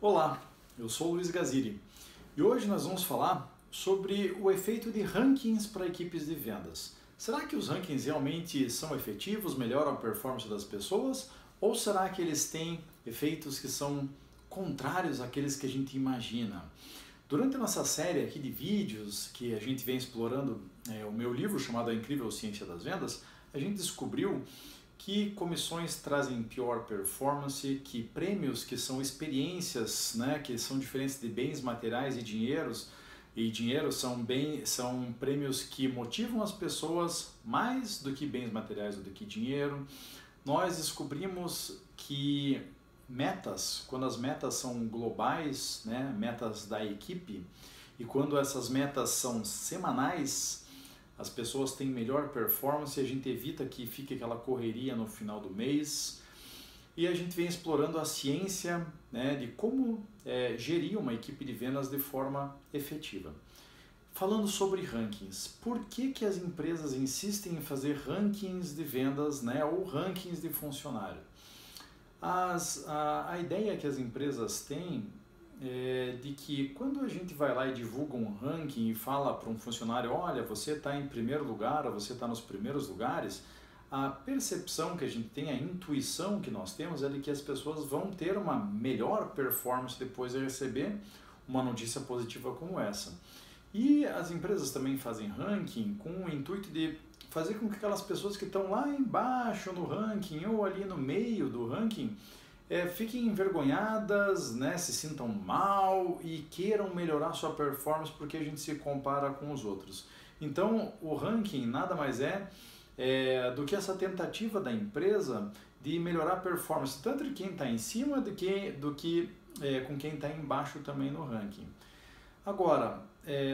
Olá, eu sou o Luiz Gaziri e hoje nós vamos falar sobre o efeito de rankings para equipes de vendas. Será que os rankings realmente são efetivos, melhoram a performance das pessoas ou será que eles têm efeitos que são contrários àqueles que a gente imagina? Durante a nossa série aqui de vídeos que a gente vem explorando o meu livro chamado A Incrível Ciência das Vendas, a gente descobriu que comissões trazem pior performance, que prêmios que são experiências, né, que são diferentes de bens materiais e dinheiro são prêmios que motivam as pessoas mais do que bens materiais ou do que dinheiro. Nós descobrimos que metas, quando as metas são globais, né, metas da equipe, e quando essas metas são semanais, as pessoas têm melhor performance e a gente evita que fique aquela correria no final do mês. E a gente vem explorando a ciência, né, de como gerir uma equipe de vendas de forma efetiva. Falando sobre rankings, por que as empresas insistem em fazer rankings de vendas, né, ou rankings de funcionário? A ideia que as empresas têm é de que quando a gente vai lá e divulga um ranking e fala para um funcionário, olha, você está em primeiro lugar ou você está nos primeiros lugares, a percepção que a gente tem, a intuição que nós temos é de que as pessoas vão ter uma melhor performance depois de receber uma notícia positiva como essa. E as empresas também fazem ranking com o intuito de fazer com que aquelas pessoas que estão lá embaixo no ranking ou ali no meio do ranking fiquem envergonhadas, né, se sintam mal e queiram melhorar sua performance porque a gente se compara com os outros. Então o ranking nada mais do que essa tentativa da empresa de melhorar a performance tanto de quem está em cima do que com quem está embaixo também no ranking. Agora,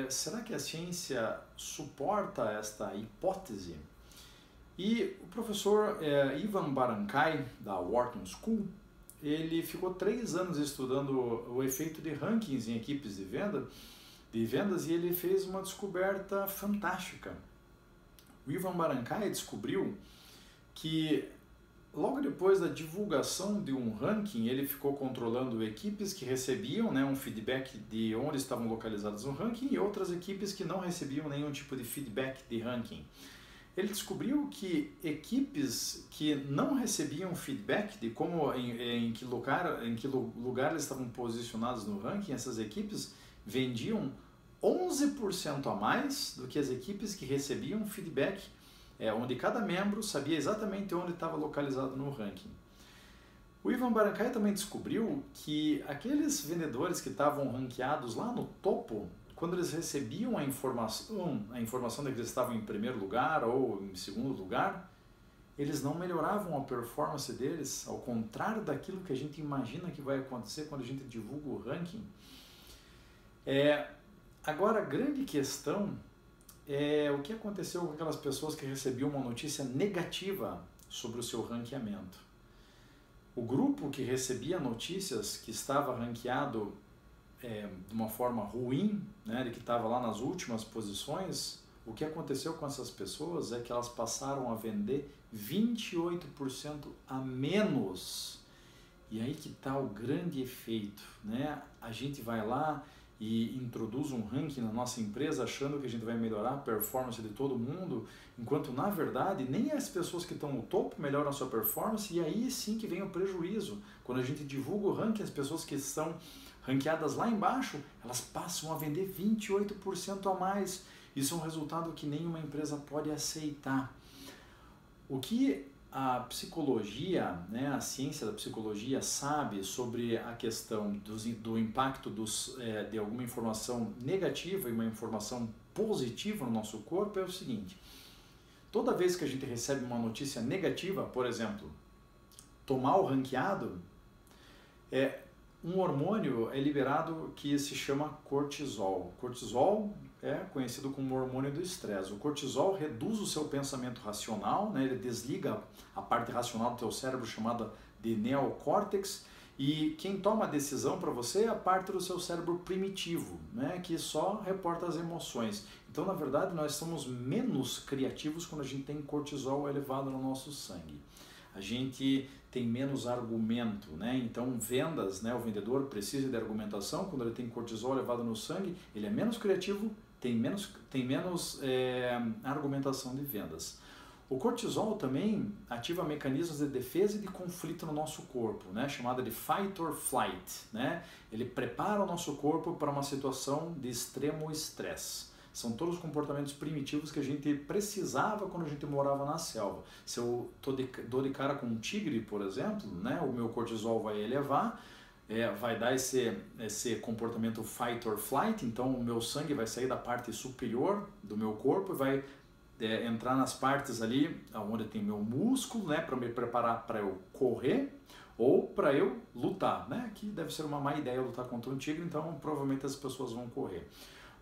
será que a ciência suporta esta hipótese? E o professor Ivan Barankai, da Wharton School, ele ficou 3 anos estudando o efeito de rankings em equipes de vendas e ele fez uma descoberta fantástica. O Ivan Barankai descobriu que logo depois da divulgação de um ranking, ele ficou controlando equipes que recebiam, né, um feedback de onde estavam localizadas no ranking e outras equipes que não recebiam nenhum tipo de feedback de ranking. Ele descobriu que equipes que não recebiam feedback de como em que lugar eles estavam posicionados no ranking, essas equipes vendiam 11% a mais do que as equipes que recebiam feedback, onde cada membro sabia exatamente onde estava localizado no ranking. O Ivan Barankai também descobriu que aqueles vendedores que estavam ranqueados lá no topo, quando eles recebiam a informação de que eles estavam em primeiro lugar ou em segundo lugar, eles não melhoravam a performance deles, ao contrário daquilo que a gente imagina que vai acontecer quando a gente divulga o ranking. Agora, a grande questão é o que aconteceu com aquelas pessoas que recebiam uma notícia negativa sobre o seu ranqueamento. O grupo que recebia notícias que estava ranqueado de uma forma ruim, né, de que estava lá nas últimas posições, o que aconteceu com essas pessoas é que elas passaram a vender 28% a menos. E aí que está o grande efeito, né? A gente vai lá e introduz um ranking na nossa empresa achando que a gente vai melhorar a performance de todo mundo, enquanto na verdade nem as pessoas que estão no topo melhoram a sua performance e aí sim que vem o prejuízo. Quando a gente divulga o ranking, as pessoas que estão ranqueadas lá embaixo, elas passam a vender 28% a mais. Isso é um resultado que nenhuma empresa pode aceitar. O que a psicologia, né, a ciência da psicologia sabe sobre a questão do impacto de alguma informação negativa e uma informação positiva no nosso corpo é o seguinte: toda vez que a gente recebe uma notícia negativa, por exemplo, tomar o ranqueado, um hormônio é liberado que se chama cortisol. Cortisol é conhecido como hormônio do estresse. O cortisol reduz o seu pensamento racional, né? Ele desliga a parte racional do teu cérebro chamada de neocórtex, e quem toma a decisão para você é a parte do seu cérebro primitivo, né? Que só reporta as emoções. Então, na verdade, nós somos menos criativos quando a gente tem cortisol elevado no nosso sangue. a gente tem menos argumento, né? Então vendas, né? O vendedor precisa de argumentação. Quando ele tem cortisol elevado no sangue, ele é menos criativo, tem menos argumentação de vendas. O cortisol também ativa mecanismos de defesa e de conflito no nosso corpo, né? Chamada de fight or flight, né? Ele prepara o nosso corpo para uma situação de extremo estresse. São todos os comportamentos primitivos que a gente precisava quando a gente morava na selva. Se eu dou de cara com um tigre, por exemplo, né? O meu cortisol vai elevar, vai dar esse comportamento fight or flight, então o meu sangue vai sair da parte superior do meu corpo e vai entrar nas partes ali onde tem meu músculo, né, para me preparar para eu correr ou para eu lutar, né, que deve ser uma má ideia lutar contra um tigre, então provavelmente as pessoas vão correr.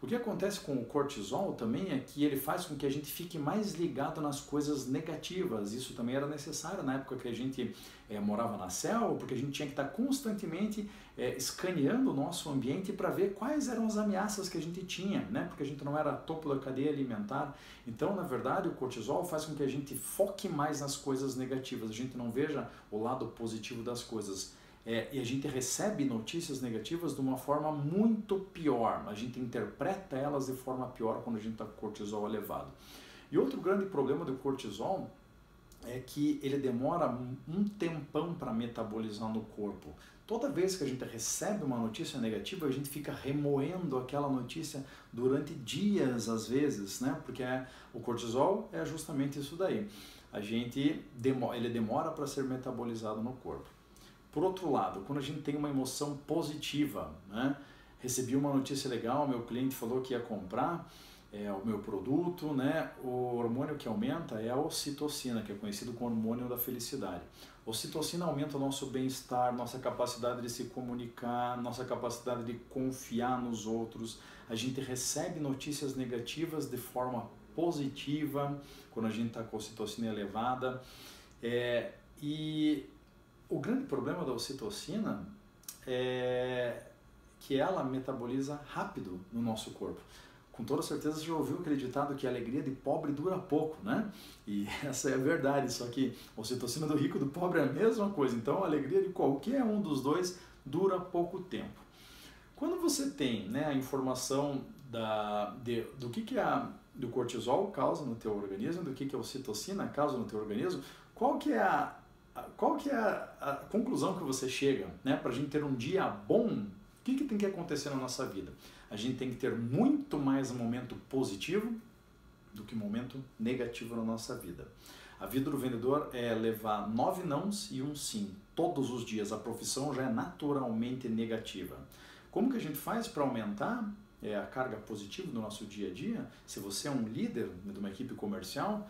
O que acontece com o cortisol também é que ele faz com que a gente fique mais ligado nas coisas negativas. Isso também era necessário na época que a gente morava na selva, porque a gente tinha que estar constantemente escaneando o nosso ambiente para ver quais eram as ameaças que a gente tinha, né? Porque a gente não era topo da cadeia alimentar. Então, na verdade, o cortisol faz com que a gente foque mais nas coisas negativas, a gente não veja o lado positivo das coisas. E a gente recebe notícias negativas de uma forma muito pior, a gente interpreta elas de forma pior quando a gente está com cortisol elevado. E outro grande problema do cortisol é que ele demora um tempão para metabolizar no corpo. Toda vez que a gente recebe uma notícia negativa, a gente fica remoendo aquela notícia durante dias às vezes, né? Porque o cortisol é justamente isso daí. Ele demora para ser metabolizado no corpo. Por outro lado, quando a gente tem uma emoção positiva, né? Recebi uma notícia legal, meu cliente falou que ia comprar o meu produto, né? O hormônio que aumenta é a ocitocina, que é conhecido como hormônio da felicidade. A ocitocina aumenta o nosso bem-estar, nossa capacidade de se comunicar, nossa capacidade de confiar nos outros. A gente recebe notícias negativas de forma positiva quando a gente está com a ocitocina elevada. E o grande problema da ocitocina é que ela metaboliza rápido no nosso corpo. Com toda certeza você já ouviu aquele ditado que a alegria de pobre dura pouco, né? E essa é a verdade, só que a ocitocina do rico e do pobre é a mesma coisa. Então a alegria de qualquer um dos dois dura pouco tempo. Quando você tem, né, a informação do que do cortisol causa no teu organismo, do que a ocitocina causa no teu organismo, qual que é a conclusão que você chega, né? Para a gente ter um dia bom, o que tem que acontecer na nossa vida? A gente tem que ter muito mais um momento positivo do que um momento negativo na nossa vida. A vida do vendedor é levar 9 nãos e 1 sim, todos os dias. A profissão já é naturalmente negativa. Como que a gente faz para aumentar a carga positiva no nosso dia a dia? Se você é um líder de uma equipe comercial,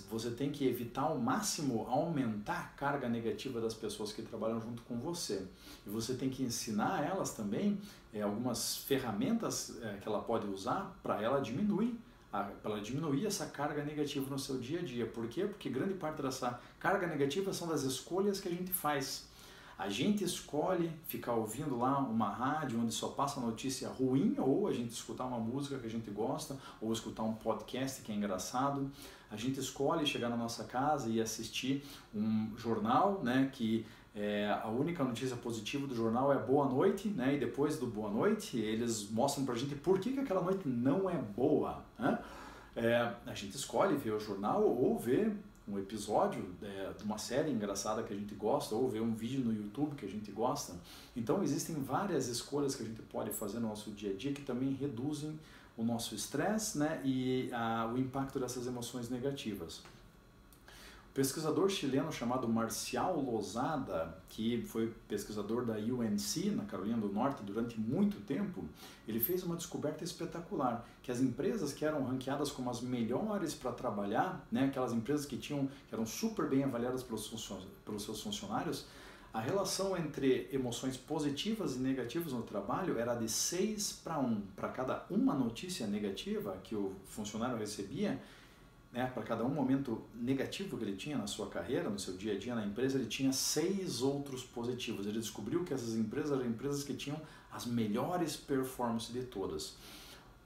você tem que evitar ao máximo aumentar a carga negativa das pessoas que trabalham junto com você. E você tem que ensinar elas também algumas ferramentas que ela pode usar para ela diminuir essa carga negativa no seu dia a dia. Por quê? Porque grande parte dessa carga negativa são das escolhas que a gente faz. A gente escolhe ficar ouvindo lá uma rádio onde só passa notícia ruim, ou a gente escutar uma música que a gente gosta, ou escutar um podcast que é engraçado. A gente escolhe chegar na nossa casa e assistir um jornal, né, que a única notícia positiva do jornal é boa noite, né, e depois do boa noite eles mostram pra gente por que aquela noite não é boa, né? A gente escolhe ver o jornal ou ver um episódio de uma série engraçada que a gente gosta, ou ver um vídeo no YouTube que a gente gosta. Então existem várias escolhas que a gente pode fazer no nosso dia a dia que também reduzem o nosso estresse, né, e o impacto dessas emoções negativas. O pesquisador chileno chamado Marcial Lozada, que foi pesquisador da UNC, na Carolina do Norte, durante muito tempo, ele fez uma descoberta espetacular, que as empresas que eram ranqueadas como as melhores para trabalhar, né, aquelas empresas que eram super bem avaliadas pelos seus funcionários, a relação entre emoções positivas e negativas no trabalho era de 6:1. Para cada uma notícia negativa que o funcionário recebia, né, para cada um momento negativo que ele tinha na sua carreira, no seu dia a dia na empresa, ele tinha 6 outros positivos. Ele descobriu que essas empresas eram empresas que tinham as melhores performances de todas.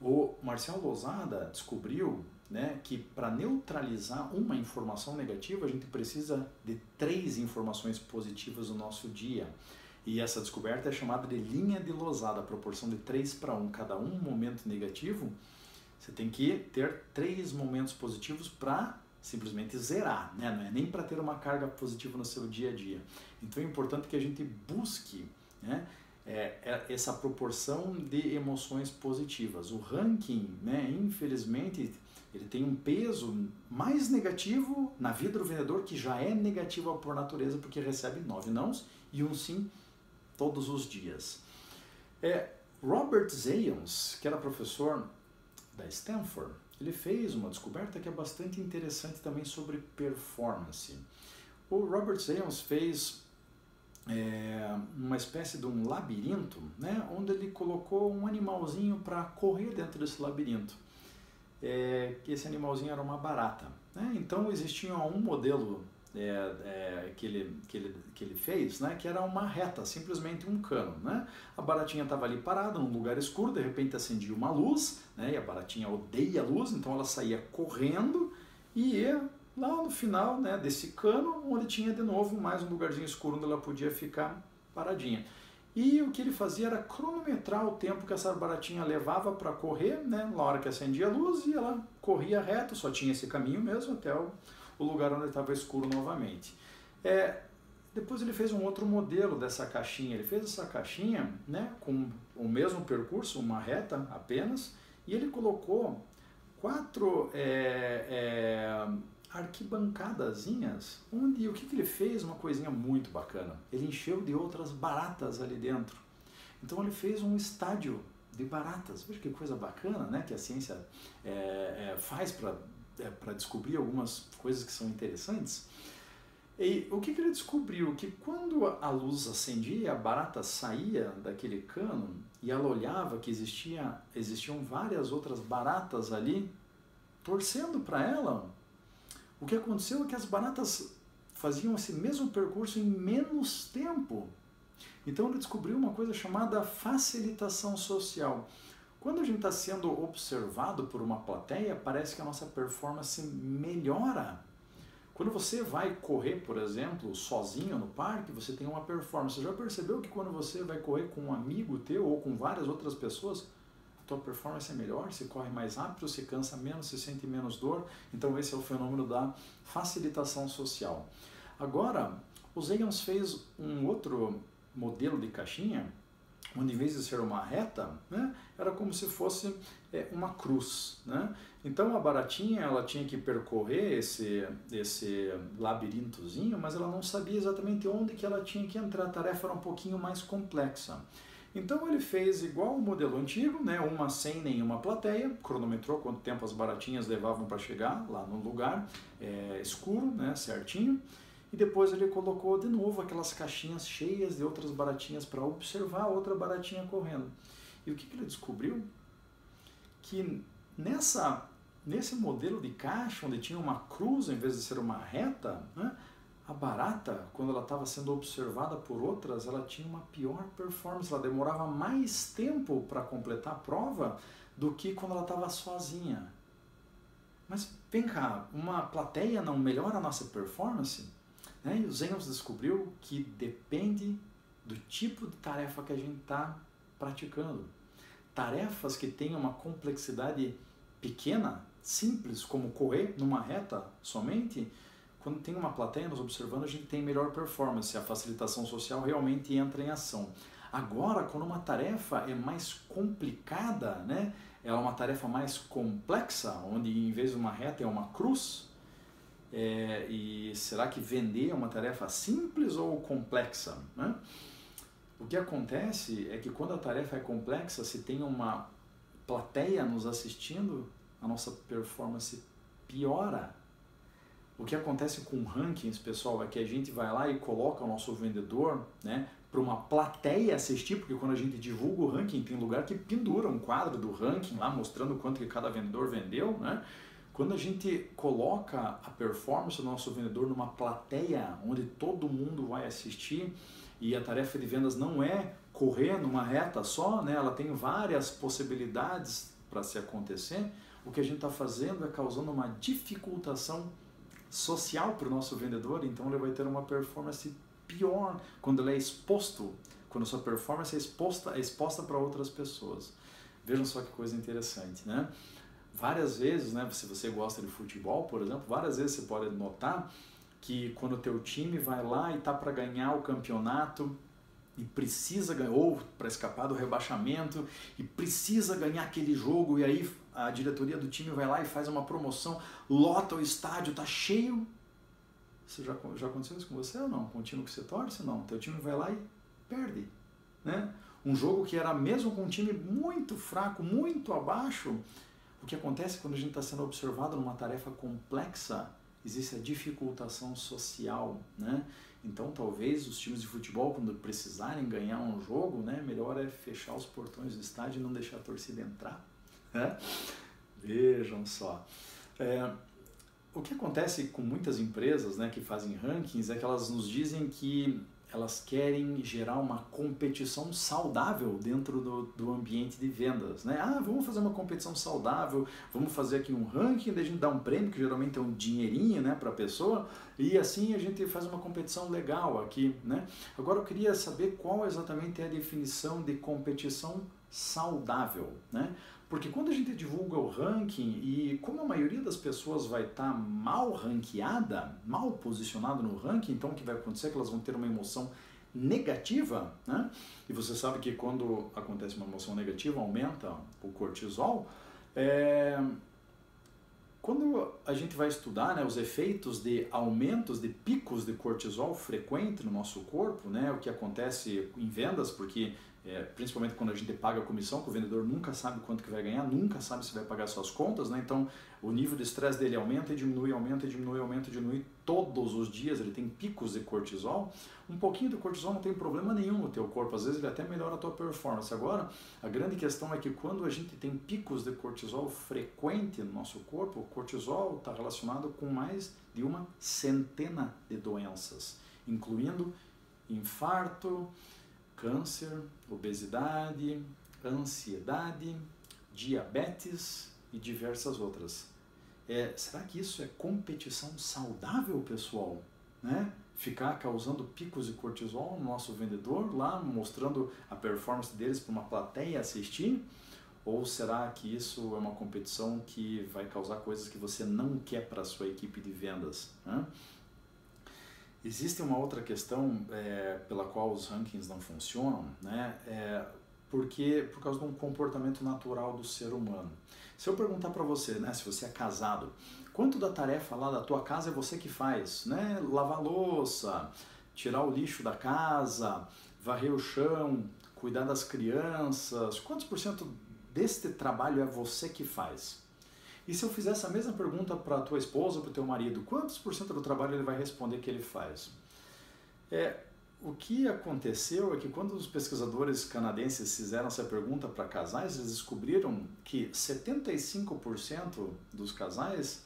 O Marcial Lozada descobriu né, que para neutralizar uma informação negativa, a gente precisa de 3 informações positivas no nosso dia. E essa descoberta é chamada de linha de Losada, a proporção de 3:1. Cada um momento negativo, você tem que ter 3 momentos positivos para simplesmente zerar, né? Não é nem para ter uma carga positiva no seu dia a dia. Então é importante que a gente busque, né, essa proporção de emoções positivas. O ranking, né, infelizmente, ele tem um peso mais negativo na vida do vendedor, que já é negativo por natureza, porque recebe 9 nãos e um sim todos os dias. Robert Zayons, que era professor da Stanford, ele fez uma descoberta que é bastante interessante também sobre performance. O Robert Zayons fez uma espécie de um labirinto, né, onde ele colocou um animalzinho para correr dentro desse labirinto. Esse animalzinho era uma barata, né? Então existia um modelo que ele fez, né, que era uma reta, simplesmente um cano, né? A baratinha estava ali parada num lugar escuro, de repente acendia uma luz, né, e a baratinha odeia a luz, então ela saía correndo e ia lá no final, né, desse cano, onde tinha de novo mais um lugarzinho escuro onde ela podia ficar paradinha. E o que ele fazia era cronometrar o tempo que essa baratinha levava para correr, né, na hora que acendia a luz, e ela corria reto, só tinha esse caminho mesmo até o lugar onde estava escuro novamente. Depois ele fez um outro modelo dessa caixinha. Ele fez essa caixinha, né, com o mesmo percurso, uma reta apenas, e ele colocou 4 arquibancadazinhas, onde o que ele fez? Uma coisinha muito bacana. Ele encheu de outras baratas ali dentro. Então ele fez um estádio de baratas. Veja que coisa bacana, né, que a ciência faz para descobrir algumas coisas que são interessantes. E o que ele descobriu? Que quando a luz acendia, a barata saía daquele cano e ela olhava que existiam várias outras baratas ali torcendo para ela. O que aconteceu é que as baratas faziam esse mesmo percurso em menos tempo. Então ele descobriu uma coisa chamada facilitação social. Quando a gente está sendo observado por uma plateia, parece que a nossa performance melhora. Quando você vai correr, por exemplo, sozinho no parque, você tem uma performance. Você já percebeu que quando você vai correr com um amigo teu ou com várias outras pessoas, a tua performance é melhor, você corre mais rápido, você cansa menos, você sente menos dor. Então esse é o fenômeno da facilitação social. Agora, o Zayons fez um outro modelo de caixinha, onde em vez de ser uma reta, né, era como se fosse uma cruz, né? Então a baratinha ela tinha que percorrer esse labirintozinho, mas ela não sabia exatamente onde que ela tinha que entrar, a tarefa era um pouquinho mais complexa. Então ele fez igual o modelo antigo, né, uma sem nenhuma plateia, cronometrou quanto tempo as baratinhas levavam para chegar lá no lugar escuro, né, certinho. E depois ele colocou de novo aquelas caixinhas cheias de outras baratinhas para observar a outra baratinha correndo. E o que ele descobriu? Que nesse modelo de caixa, onde tinha uma cruz em vez de ser uma reta, né, a barata, quando ela estava sendo observada por outras, ela tinha uma pior performance, ela demorava mais tempo para completar a prova do que quando ela estava sozinha. Mas vem cá, uma plateia não melhora a nossa performance? E o Zayons descobriu que depende do tipo de tarefa que a gente está praticando. Tarefas que têm uma complexidade pequena, simples, como correr numa reta somente, quando tem uma plateia nos observando, a gente tem melhor performance, a facilitação social realmente entra em ação. Agora, quando uma tarefa é mais complicada, né, é uma tarefa mais complexa, onde em vez de uma reta é uma cruz, e será que vender é uma tarefa simples ou complexa, né? O que acontece é que quando a tarefa é complexa, se tem uma plateia nos assistindo, a nossa performance piora. O que acontece com rankings, pessoal, é que a gente vai lá e coloca o nosso vendedor, né, para uma plateia assistir, porque quando a gente divulga o ranking, tem lugar que pendura um quadro do ranking lá, mostrando quanto que cada vendedor vendeu, né? Quando a gente coloca a performance do nosso vendedor numa plateia onde todo mundo vai assistir, e a tarefa de vendas não é correr numa reta só, né? Ela tem várias possibilidades para se acontecer, o que a gente está fazendo é causando uma dificultação social para o nosso vendedor, então ele vai ter uma performance pior quando ele é exposto, quando a sua performance é exposta para outras pessoas. Vejam só que coisa interessante, né? Várias vezes, né, se você gosta de futebol, por exemplo, várias vezes você pode notar que quando o teu time vai lá e está para ganhar o campeonato e precisa ganhar, ou para escapar do rebaixamento e precisa ganhar aquele jogo, e aí a diretoria do time vai lá e faz uma promoção, lota o estádio, tá cheio. Você já aconteceu isso com você ou não? Com o time que você torce? Não. Teu time vai lá e perde, né? Um jogo que era mesmo com um time muito fraco, muito abaixo. O que acontece quando a gente está sendo observado numa tarefa complexa, existe a dificultação social, né? Então talvez os times de futebol, quando precisarem ganhar um jogo, né, melhor é fechar os portões do estádio e não deixar a torcida entrar, né? Vejam só. O que acontece com muitas empresas, né, que fazem rankings é que elas nos dizem que elas querem gerar uma competição saudável dentro do ambiente de vendas, né? Ah, vamos fazer uma competição saudável, vamos fazer aqui um ranking, daí a gente dá um prêmio, que geralmente é um dinheirinho, né, para a pessoa, e assim a gente faz uma competição legal aqui, né? Agora eu queria saber qual exatamente é a definição de competição saudável, né? Porque quando a gente divulga o ranking, e como a maioria das pessoas vai estar mal ranqueada, mal posicionada no ranking, então o que vai acontecer é que elas vão ter uma emoção negativa, né? E você sabe que quando acontece uma emoção negativa, aumenta o cortisol. Quando a gente vai estudar, né, os efeitos de aumentos de picos de cortisol frequente no nosso corpo, né, o que acontece em vendas, porque principalmente quando a gente paga a comissão, que o vendedor nunca sabe quanto que vai ganhar, nunca sabe se vai pagar suas contas, né, então o nível de estresse dele aumenta e diminui, aumenta e diminui, aumenta e diminui todos os dias, ele tem picos de cortisol. Um pouquinho de cortisol não tem problema nenhum no teu corpo, às vezes ele até melhora a tua performance. Agora, a grande questão é que quando a gente tem picos de cortisol frequente no nosso corpo, o cortisol está relacionado com mais de uma centena de doenças, incluindo infarto, câncer, obesidade, ansiedade, diabetes e diversas outras. Será que isso é competição saudável, pessoal? Né? Ficar causando picos de cortisol no nosso vendedor, lá mostrando a performance deles para uma plateia assistir? Ou será que isso é uma competição que vai causar coisas que você não quer para a sua equipe de vendas? Né? Existe uma outra questão pela qual os rankings não funcionam, né? Por causa de um comportamento natural do ser humano. Se eu perguntar para você, né, se você é casado, quanto da tarefa lá da tua casa é você que faz? Né? Lavar louça, tirar o lixo da casa, varrer o chão, cuidar das crianças, quantos por cento deste trabalho é você que faz? E se eu fizer essa mesma pergunta para a tua esposa ou para o teu marido, quantos por cento do trabalho ele vai responder que ele faz? O que aconteceu é que quando os pesquisadores canadenses fizeram essa pergunta para casais, eles descobriram que 75% dos casais,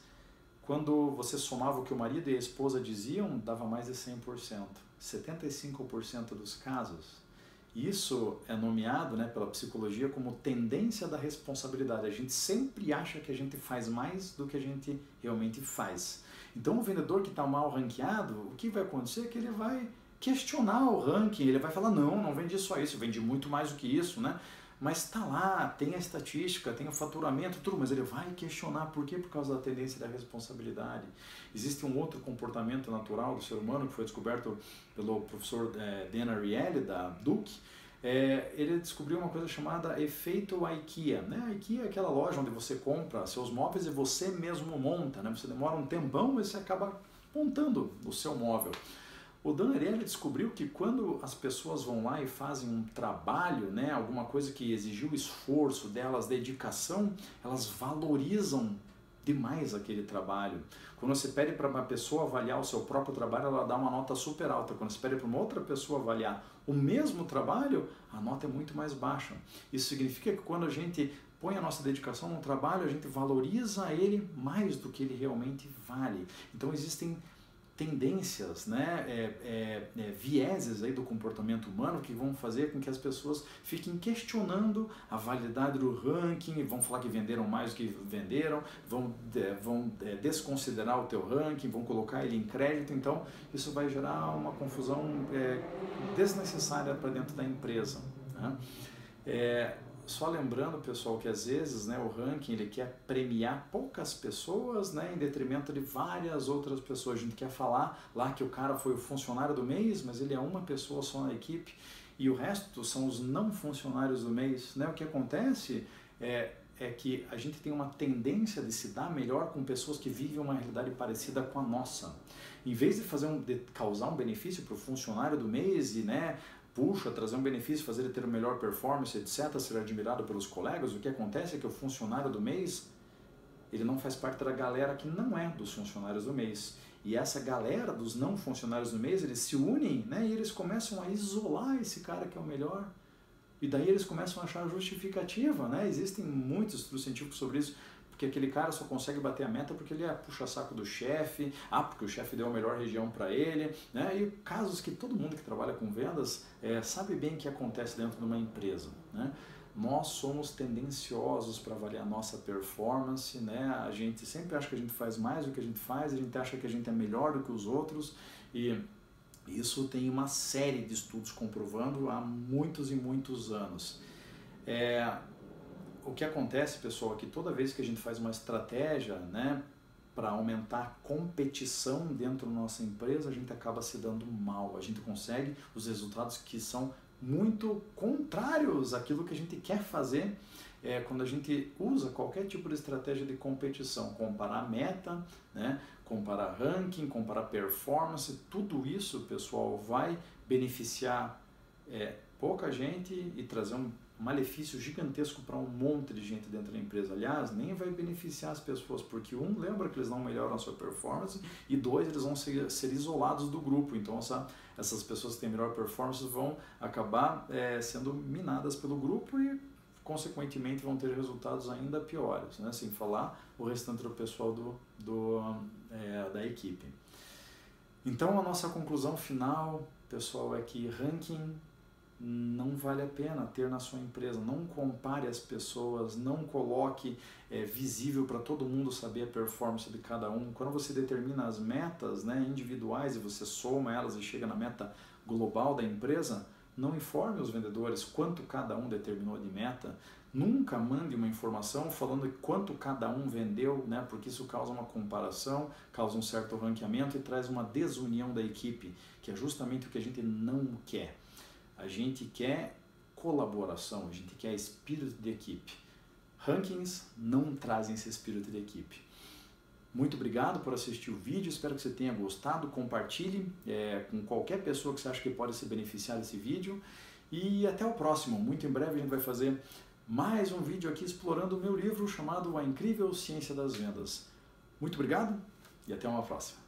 quando você somava o que o marido e a esposa diziam, dava mais de 100%. 75% dos casos. Isso é nomeado, né, pela psicologia como tendência da responsabilidade. A gente sempre acha que a gente faz mais do que a gente realmente faz. Então o vendedor que está mal ranqueado, o que vai acontecer é que ele vai questionar o ranking, ele vai falar, não vendi só isso, vendi muito mais do que isso, né? Mas está lá, tem a estatística, tem o faturamento, tudo, mas ele vai questionar por quê? Por causa da tendência da responsabilidade. Existe um outro comportamento natural do ser humano que foi descoberto pelo professor Dan Ariely, da Duke. Ele descobriu uma coisa chamada efeito IKEA. Né? A IKEA é aquela loja onde você compra seus móveis e você mesmo monta. Né? Você demora um tempão, mas você acaba montando o seu móvel. O Dan Ariely descobriu que quando as pessoas vão lá e fazem um trabalho, né, alguma coisa que exigiu esforço delas, dedicação, elas valorizam demais aquele trabalho. Quando você pede para uma pessoa avaliar o seu próprio trabalho, ela dá uma nota super alta. Quando você pede para uma outra pessoa avaliar o mesmo trabalho, a nota é muito mais baixa. Isso significa que quando a gente põe a nossa dedicação no trabalho, a gente valoriza ele mais do que ele realmente vale. Então existem tendências, né, vieses aí do comportamento humano que vão fazer com que as pessoas fiquem questionando a validade do ranking, vão falar que venderam mais do que venderam, vão desconsiderar o teu ranking, vão colocar ele em crédito. Então isso vai gerar uma confusão desnecessária para dentro da empresa, né? Só lembrando, pessoal, que às vezes, né, o ranking ele quer premiar poucas pessoas, né, em detrimento de várias outras pessoas. A gente quer falar lá que o cara foi o funcionário do mês, mas ele é uma pessoa só na equipe e o resto são os não funcionários do mês, né? O que acontece é que a gente tem uma tendência de se dar melhor com pessoas que vivem uma realidade parecida com a nossa. Em vez de causar um benefício para o funcionário do mês e, né, trazer um benefício, fazer ele ter uma melhor performance, etc., ser admirado pelos colegas, o que acontece é que o funcionário do mês, ele não faz parte da galera que não é dos funcionários do mês. E essa galera dos não funcionários do mês, eles se unem, né, e eles começam a isolar esse cara que é o melhor. E daí eles começam a achar justificativa, né? Existem muitos estudos científicos sobre isso, porque aquele cara só consegue bater a meta porque ele é puxa-saco do chefe, porque o chefe deu a melhor região para ele, né? E casos que todo mundo que trabalha com vendas sabe bem que acontece dentro de uma empresa, né? Nós somos tendenciosos para avaliar a nossa performance, né? A gente sempre acha que a gente faz mais do que a gente acha que a gente é melhor do que os outros, e isso tem uma série de estudos comprovando há muitos e muitos anos. O que acontece, pessoal, é que toda vez que a gente faz uma estratégia, né, para aumentar a competição dentro da nossa empresa, a gente acaba se dando mal. A gente consegue os resultados que são muito contrários àquilo que a gente quer fazer quando a gente usa qualquer tipo de estratégia de competição. Comparar meta, né, comparar ranking, comparar performance, tudo isso, pessoal, vai beneficiar pouca gente e trazer um malefício gigantesco para um monte de gente dentro da empresa. Aliás, nem vai beneficiar as pessoas, porque lembra que eles não melhoram a sua performance, e dois, eles vão ser isolados do grupo. Então essas pessoas que têm melhor performance vão acabar sendo minadas pelo grupo e consequentemente vão ter resultados ainda piores, né? Sem falar o restante do pessoal da equipe. Então a nossa conclusão final, pessoal, é que ranking não vale a pena ter na sua empresa. Não compare as pessoas, não coloque visível para todo mundo saber a performance de cada um. Quando você determina as metas, né, individuais, e você soma elas e chega na meta global da empresa, não informe os vendedores quanto cada um determinou de meta. Nunca mande uma informação falando quanto cada um vendeu, né, porque isso causa uma comparação, causa um certo ranqueamento e traz uma desunião da equipe, que é justamente o que a gente não quer. A gente quer colaboração, a gente quer espírito de equipe. Rankings não trazem esse espírito de equipe. Muito obrigado por assistir o vídeo, espero que você tenha gostado. Compartilhe com qualquer pessoa que você acha que pode se beneficiar desse vídeo. E até o próximo. Muito em breve a gente vai fazer mais um vídeo aqui explorando o meu livro chamado A Incrível Ciência das Vendas. Muito obrigado e até uma próxima.